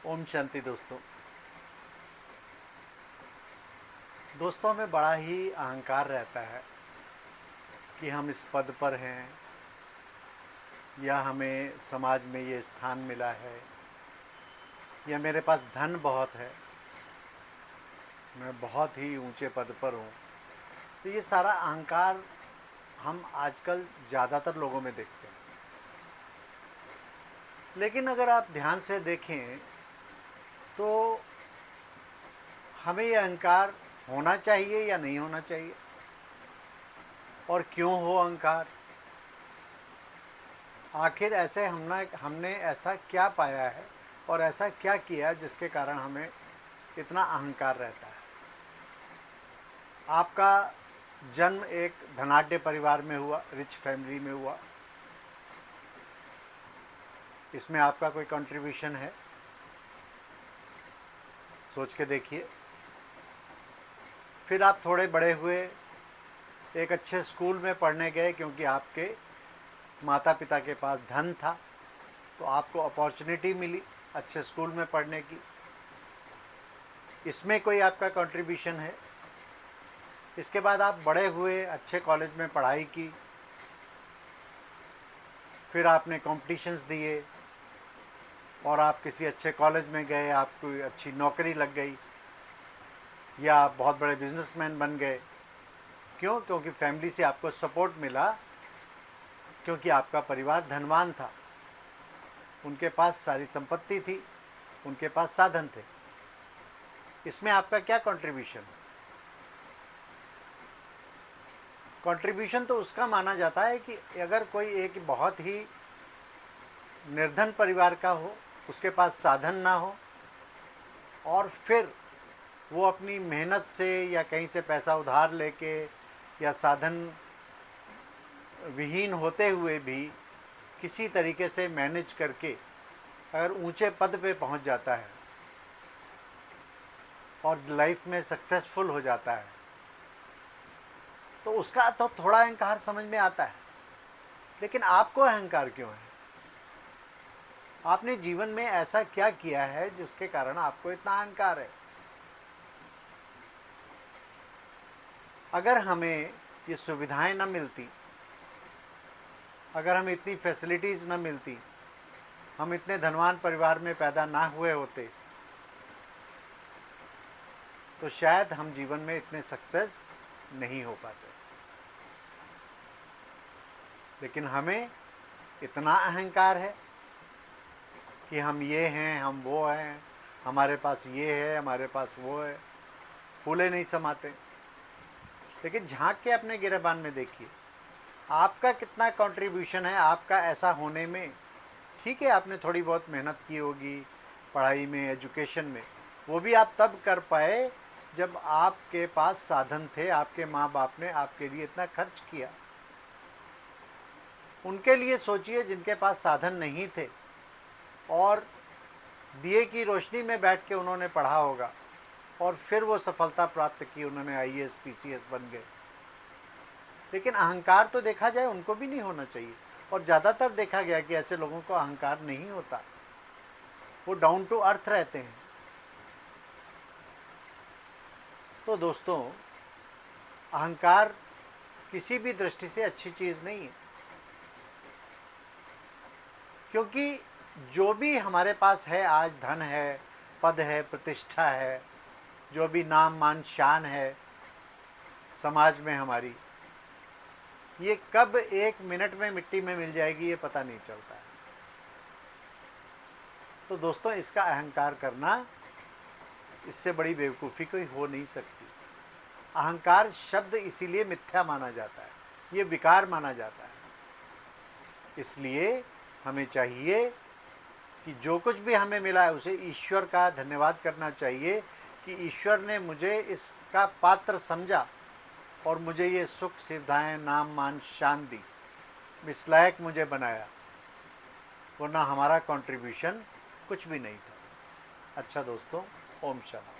ओम शांति दोस्तों। दोस्तों में बड़ा ही अहंकार रहता है कि हम इस पद पर हैं या हमें समाज में ये स्थान मिला है या मेरे पास धन बहुत है, मैं बहुत ही ऊंचे पद पर हूँ। तो ये सारा अहंकार हम आजकल ज़्यादातर लोगों में देखते हैं। लेकिन अगर आप ध्यान से देखें तो हमें ये अहंकार होना चाहिए या नहीं होना चाहिए, और क्यों हो अहंकार। आखिर ऐसे हमने ऐसा क्या पाया है और ऐसा क्या किया जिसके कारण हमें इतना अहंकार रहता है। आपका जन्म एक धनाढ्य परिवार में हुआ, रिच फैमिली में हुआ, इसमें आपका कोई कंट्रीब्यूशन है? सोच के देखिए। फिर आप थोड़े बड़े हुए, एक अच्छे स्कूल में पढ़ने गए क्योंकि आपके माता पिता के पास धन था, तो आपको अपॉर्चुनिटी मिली अच्छे स्कूल में पढ़ने की। इसमें कोई आपका कंट्रीब्यूशन है? इसके बाद आप बड़े हुए, अच्छे कॉलेज में पढ़ाई की, फिर आपने कॉम्पिटिशन्स दिए और आप किसी अच्छे कॉलेज में गए, आपको अच्छी नौकरी लग गई या आप बहुत बड़े बिजनेसमैन बन गए। क्यों? क्योंकि फैमिली से आपको सपोर्ट मिला, क्योंकि आपका परिवार धनवान था, उनके पास सारी संपत्ति थी, उनके पास साधन थे। इसमें आपका क्या कंट्रीब्यूशन? कंट्रीब्यूशन तो उसका माना जाता है कि अगर कोई एक बहुत ही निर्धन परिवार का हो, उसके पास साधन ना हो, और फिर वो अपनी मेहनत से या कहीं से पैसा उधार लेके या साधन विहीन होते हुए भी किसी तरीके से मैनेज करके अगर ऊंचे पद पे पहुंच जाता है और लाइफ में सक्सेसफुल हो जाता है, तो उसका तो थोड़ा अहंकार समझ में आता है। लेकिन आपको अहंकार क्यों है? आपने जीवन में ऐसा क्या किया है जिसके कारण आपको इतना अहंकार है? अगर हमें ये सुविधाएं न मिलती, अगर हमें इतनी फैसिलिटीज़ न मिलती, हम इतने धनवान परिवार में पैदा ना हुए होते, तो शायद हम जीवन में इतने सक्सेस नहीं हो पाते। लेकिन हमें इतना अहंकार है कि हम ये हैं, हम वो हैं, हमारे पास ये है, हमारे पास वो है, फूले नहीं समाते। लेकिन झांक के अपने गिरेबान में देखिए, आपका कितना कंट्रीब्यूशन है आपका ऐसा होने में। ठीक है, आपने थोड़ी बहुत मेहनत की होगी पढ़ाई में, एजुकेशन में, वो भी आप तब कर पाए जब आपके पास साधन थे, आपके माँ बाप ने आपके लिए इतना खर्च किया। उनके लिए सोचिए जिनके पास साधन नहीं थे और दिए की रोशनी में बैठ के उन्होंने पढ़ा होगा और फिर वो सफलता प्राप्त की, उन्होंने आईएएस पीसीएस बन गए। लेकिन अहंकार तो देखा जाए उनको भी नहीं होना चाहिए, और ज़्यादातर देखा गया कि ऐसे लोगों को अहंकार नहीं होता, वो डाउन टू अर्थ रहते हैं। तो दोस्तों, अहंकार किसी भी दृष्टि से अच्छी चीज़ नहीं है, क्योंकि जो भी हमारे पास है आज, धन है, पद है, प्रतिष्ठा है, जो भी नाम मान शान है समाज में हमारी, ये कब एक मिनट में मिट्टी में मिल जाएगी ये पता नहीं चलता है। तो दोस्तों, इसका अहंकार करना, इससे बड़ी बेवकूफ़ी कोई हो नहीं सकती। अहंकार शब्द इसीलिए मिथ्या माना जाता है, ये विकार माना जाता है। इसलिए हमें चाहिए कि जो कुछ भी हमें मिला है उसे ईश्वर का धन्यवाद करना चाहिए कि ईश्वर ने मुझे इसका पात्र समझा और मुझे ये सुख सुविधाएं, नाम मान शान दी, इस लायक मुझे बनाया, वरना हमारा कंट्रीब्यूशन कुछ भी नहीं था। अच्छा दोस्तों, ओम शांति।